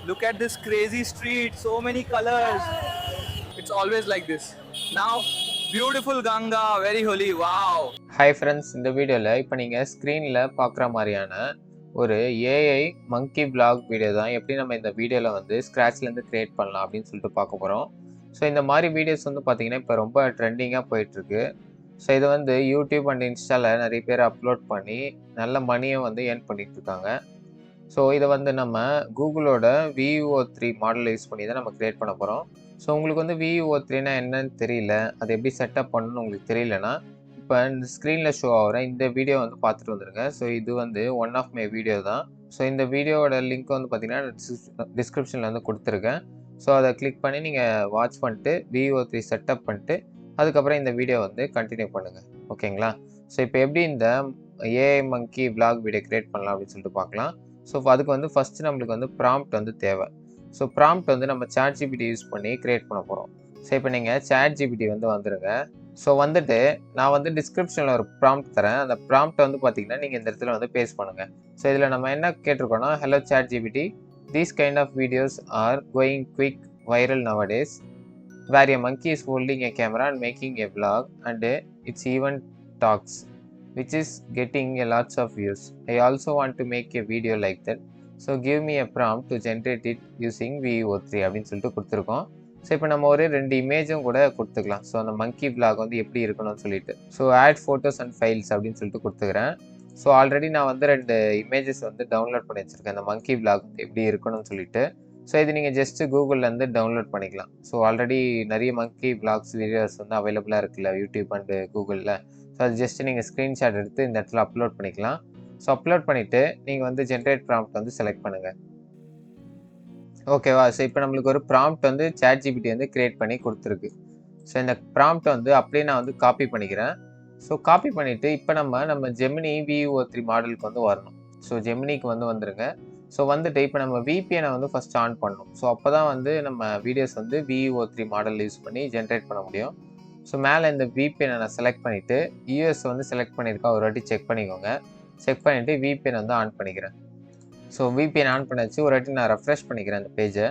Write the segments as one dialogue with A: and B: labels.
A: Look at this crazy street, so many colors. It's always like this. Now, beautiful Ganga, very holy, wow.
B: Hi friends, இந்த வீடியோவில் இப்போ நீங்கள் ஸ்க்ரீனில் பார்க்குற மாதிரியான ஒரு ஏஐ மங்கி பிளாக் வீடியோ தான் எப்படி நம்ம இந்த வீடியோவில் வந்து ஸ்க்ராட்ச்லேருந்து க்ரியேட் பண்ணலாம் அப்படின்னு சொல்லிட்டு பார்க்க போகிறோம். ஸோ இந்த மாதிரி வீடியோஸ் வந்து பார்த்திங்கன்னா இப்போ ரொம்ப ட்ரெண்டிங்காக போயிட்டுருக்கு. ஸோ இதை வந்து யூடியூப் அண்ட் இன்ஸ்டாவில் நிறைய பேர் அப்லோட் பண்ணி நல்ல மணியை வந்து ஏர்ன் பண்ணிகிட்ருக்காங்க. ஸோ இதை வந்து நம்ம கூகுளோட VO3 மாடலை யூஸ் பண்ணி தான் நம்ம க்ரியேட் பண்ண போகிறோம். ஸோ உங்களுக்கு வந்து VO3னா என்னன்னு தெரியல, அது எப்படி செட்டப் பண்ணணும்னு உங்களுக்கு தெரியலனா, இப்போ இந்த ஸ்க்ரீனில் ஷோ ஆகிற இந்த வீடியோ வந்து பார்த்துட்டு வந்துடுங்க. ஸோ இது வந்து ஒன் ஆஃப் மை வீடியோ தான். ஸோ இந்த வீடியோவோட லிங்க் வந்து பார்த்தீங்கன்னா டிஸ்கிரிப்ஷனில் வந்து கொடுத்துருக்கேன். ஸோ அதை கிளிக் பண்ணி நீங்கள் வாட்ச் பண்ணிட்டு VO3 செட்டப் பண்ணிட்டு அதுக்கப்புறம் இந்த வீடியோ வந்து கண்டினியூ பண்ணுங்கள். ஓகேங்களா? ஸோ இப்போ எப்படி இந்த ஏஐ மங்கி விளாக் வீடியோ க்ரியேட் பண்ணலாம் அப்படின்னு சொல்லிட்டு பார்க்கலாம். ஸோ அதுக்கு வந்து ஃபஸ்ட்டு நம்மளுக்கு வந்து ப்ராம்ப்ட் வந்து தேவை. ஸோ ப்ராம்ப்ட் வந்து நம்ம ChatGPT யூஸ் பண்ணி க்ரியேட் பண்ண போகிறோம். ஸோ இப்போ நீங்கள் ChatGPT வந்து வந்துடுங்க. ஸோ வந்துட்டு நான் வந்து டிஸ்கிரிப்ஷனில் ஒரு ப்ராம்ப்ட் தரேன். அந்த ப்ராம்ப்ட் வந்து பார்த்தீங்கன்னா நீங்கள் இந்த இடத்துல வந்து பேஸ்ட் பண்ணுங்கள். ஸோ இதில் நம்ம என்ன கேட்டிருக்கோன்னா, hello ChatGPT, these kind of videos are going quick viral nowadays where a monkey is holding a camera and making a vlog and its even talks, which is getting a lots of views. I also want to make a video like that. So give me a prompt to generate it using VO3 அப்படின்னு சொல்லிட்டு கொடுத்துருக்கோம். So இப்போ நம்ம ஒரு 2 இமேஜும் கூட கொடுத்துக்கலாம். So அந்த மங்கி vlog வந்து எப்படி இருக்கணும்னு சொல்லிட்டு, so add photos and files அப்படின்னு சொல்லிட்டு கொடுத்துக்கிறேன். ஸோ ஆல்ரெடி நான் வந்து 2 இமேஜஸ் வந்து டவுன்லோட் பண்ணி வச்சுருக்கேன், அந்த மங்கி விளாக் வந்து எப்படி இருக்கணும்னு சொல்லிட்டு. ஸோ இது நீங்கள் ஜஸ்ட்டு கூகுள்லேருந்து டவுன்லோட் பண்ணிக்கலாம். ஸோ ஆல்ரெடி நிறைய மங்கி விளாக்ஸ் வீடியோஸ் வந்து அவைலபிளாக இருக்குல்ல யூடியூப் அண்டு கூகுளில். ஸோ அது ஜஸ்ட்டு நீங்கள் ஸ்க்ரீன்ஷாட் எடுத்து இந்த இடத்துல அப்லோட் பண்ணிக்கலாம். ஸோ அப்லோட் பண்ணிவிட்டு நீங்கள் வந்து ஜென்ரேட் ப்ராம்ப்ட் வந்து செலக்ட் பண்ணுங்கள். ஓகேவா? ஸோ இப்போ நம்மளுக்கு ஒரு ப்ராம்ப்ட் வந்து ChatGPT வந்து க்ரியேட் பண்ணி கொடுத்துருக்கு. ஸோ இந்த ப்ராம்ப்ட் வந்து அப்படியே நான் வந்து காப்பி பண்ணிக்கிறேன். ஸோ காப்பி பண்ணிவிட்டு இப்போ நம்ம ஜெமினி VO3 மாடலுக்கு வந்து வரணும். ஸோ ஜெமினிக்கு வந்து வந்துடுங்க. ஸோ வந்துட்டு இப்போ நம்ம VPNை வந்து ஃபஸ்ட் ஆன் பண்ணணும். ஸோ அப்போ தான் வந்து நம்ம வீடியோஸ் வந்து VO3 மாடல் யூஸ் பண்ணி ஜென்ரேட் பண்ண முடியும். ஸோ மேலே இந்த VPNை நான் செலக்ட் பண்ணிவிட்டு US வந்து செலக்ட் பண்ணியிருக்கா ஒரு வாட்டி செக் பண்ணிக்கோங்க. செக் பண்ணிவிட்டு VPN வந்து ஆன் பண்ணிக்கிறேன். ஸோ VPN ஆன் பண்ணியாச்சு. ஒரு வாட்டி நான் ரெஃப்ரெஷ் பண்ணிக்கிறேன் அந்த பேஜை.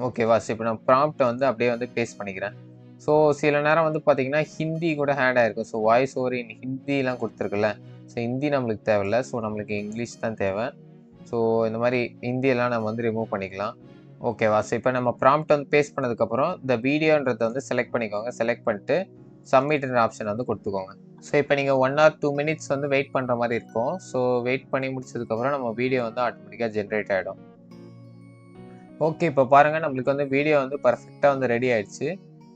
B: ஓகேவா? ஸோ இப்போ நான் ப்ராம்ப்டை வந்து அப்படியே வந்து பேஸ்ட் பண்ணிக்கிறேன். ஸோ சில நேரம் வந்து பார்த்தீங்கன்னா ஹிந்தி கூட ஆட் ஆகிருக்கும். ஸோ வாய்ஸ் ஓவர் இன் ஹிந்திலாம் கொடுத்துருக்குல்ல. ஸோ ஹிந்தி நம்மளுக்கு தேவையில்ல. ஸோ நம்மளுக்கு இங்கிலீஷ் தான் தேவை. ஸோ இந்த மாதிரி ஹிந்தியெல்லாம் நம்ம வந்து ரிமூவ் பண்ணிக்கலாம். ஓகேவா? ஸோ இப்போ நம்ம ப்ராம்ப்ட் வந்து பேஸ்ட் பண்ணதுக்கப்புறம் இந்த வீடியோன்றதை வந்து செலக்ட் பண்ணிக்கோங்க. செலக்ட் பண்ணிட்டு சப்மிட்ன்ற ஆப்ஷன் வந்து கொடுத்துக்கோங்க. ஸோ இப்போ நீங்கள் 1 or 2 minutes வந்து வெயிட் பண்ணுற மாதிரி இருக்கும். ஸோ வெயிட் பண்ணி முடிச்சதுக்கப்புறம் நம்ம வீடியோ வந்து ஆட்டோமேட்டிக்காக ஜென்ரேட் ஆகிடும். ஓகே, இப்போ பாருங்கள் நம்மளுக்கு வந்து வீடியோ வந்து பர்ஃபெக்டாக வந்து ரெடி ஆயிடுச்சு.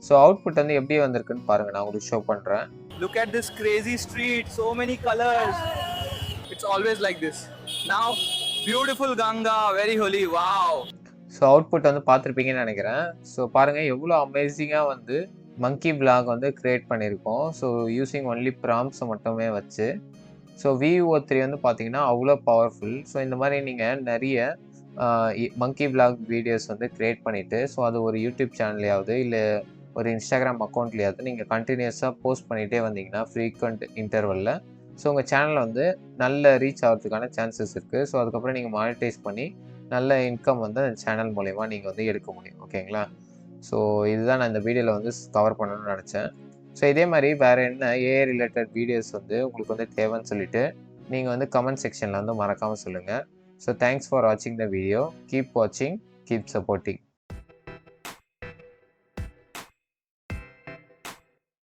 B: ஸோ அவுட்புட் வந்து எப்படி வந்திருக்குன்னு பாருங்கள், நான் உங்களுக்கு ஷோ பண்ணுறேன்.
A: Look at this crazy street, so many colors. It's always like this. Now, beautiful Ganga, very holy, wow.
B: So output வந்து பார்த்துருப்பீங்கன்னு நினைக்கிறேன். ஸோ பாருங்கள் எவ்வளோ அமேசிங்காக வந்து மங்கி விளாக் வந்து க்ரியேட் பண்ணியிருக்கோம். ஸோ யூஸிங் ஒன்லி ப்ராம்ப்ட்ஸை மட்டுமே வச்சு. ஸோ VO3 வந்து பார்த்தீங்கன்னா அவ்வளோ பவர்ஃபுல். ஸோ இந்த மாதிரி நீங்கள் நிறைய மங்கி விளாக் வீடியோஸ் வந்து க்ரியேட் பண்ணிவிட்டு, ஸோ அது ஒரு யூடியூப் சேனல்லையாவது இல்லை ஒரு இன்ஸ்டாகிராம் அக்கௌண்ட்லையாவது நீங்கள் கண்டினியூஸாக போஸ்ட் பண்ணிகிட்டே வந்தீங்கன்னா ஃப்ரீக்வெண்ட் இன்டர்வலில், ஸோ உங்கள் சேனலில் வந்து நல்ல ரீச் ஆகிறதுக்கான சான்சஸ் இருக்குது. ஸோ அதுக்கப்புறம் நீங்கள் மானிட்டைஸ் பண்ணி நல்ல இன்கம் வந்து அந்த சேனல் மூலயமா நீங்கள் வந்து எடுக்க முடியும். ஓகேங்களா? ஸோ இதுதான் நான் இந்த வீடியோவில் வந்து கவர் பண்ணணும்னு நினச்சேன். ஸோ இதே மாதிரி வேறு என்ன ஏஐ ரிலேட்டட் வீடியோஸ் வந்து உங்களுக்கு வந்து தேவைன்னு சொல்லிவிட்டு நீங்கள் வந்து கமெண்ட் செக்ஷனில் வந்து மறக்காமல் சொல்லுங்கள். ஸோ தேங்க்ஸ் ஃபார் வாட்சிங் த வீடியோ. கீப் வாட்சிங், கீப் சப்போர்ட்டிங்.